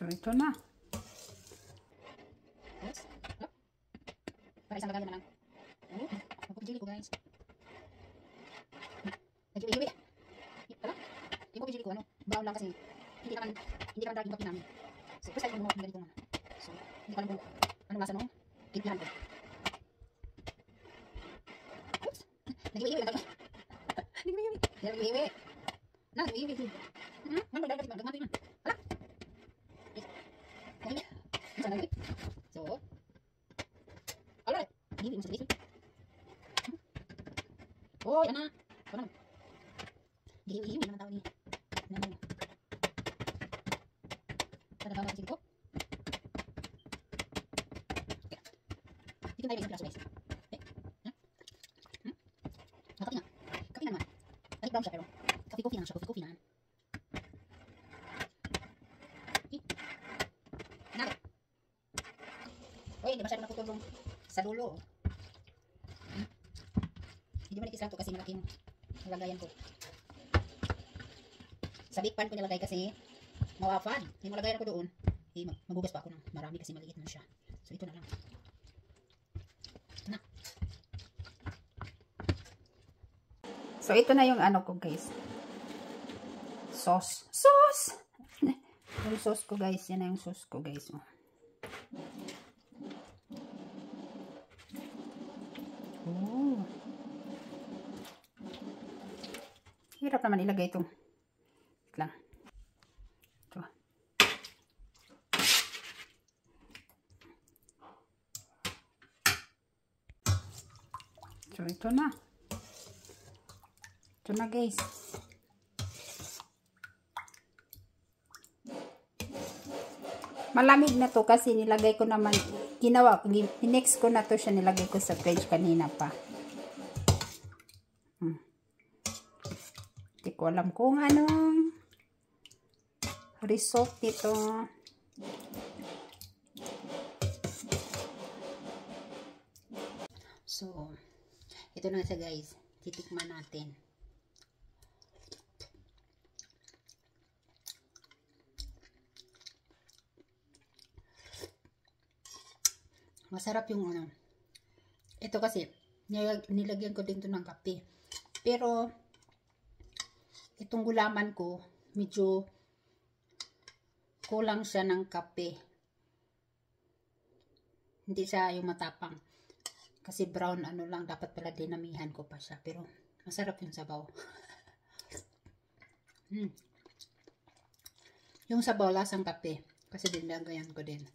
So, ito na. Oops. Para isang lagayan na lang. Magpupijili ko, guys. Nag-iwi-iwi. Wala? Yung pupijili ko, brown lang kasi hindi naman dark yung kape namin. So, first time ko gumawa ng ganito naman. So, hindi ko alam kung anong lasa nung kimpihan ko. Oops. Nag-iwi-iwi lang tayo. Nag-iwi-iwi. Nag-iwi-iwi. Nag-iwi-iwi. Magdagdag man. Wala? Nag-iwi. Isa nag-iwi. So, alright. Nag-iwi mo sa dito. Oh, yan na. Ito naman. Nag-iwi-iwi naman tao ni. Naman. Sana tao natin ko. Dito tayo isang plaso, guys. Kape nga. Kape nga naman. Kahit brown siya pero coffee na lang siya. Coffee na. Natin. Uy, hindi masyado naputulong sa dulo. Hindi manipis lang ito kasi malaking nalagayan ko. Sa big pan ko nilagay kasi mawafan. Yung malagayan ko doon, magugas pa ako ng marami kasi maliit na siya. So, ito na lang. So, ito na yung ano ko, guys. Sauce. Sauce! Yung sauce ko, guys. Yan na yung sauce ko, guys. Oh. Hirap naman ilagay ito. Wait lang. Ito. So, ito na. Ito na, guys. Malamig na to kasi nilagay ko naman, next ko na to siya, nilagay ko sa fridge kanina pa. Hindi ko alam kung anong result nito. So, ito na siya, guys. Titikman natin. Masarap yung ano. Ito kasi, nilagyan ko din to ng kape. Pero, itong gulaman ko, medyo kulang siya ng kape. Hindi siya yung matapang. Kasi brown ano lang, dapat pala dinamihan ko pa siya. Pero, masarap yung sabaw. Yung sabaw, lasang kape. Kasi dinagayan ko din.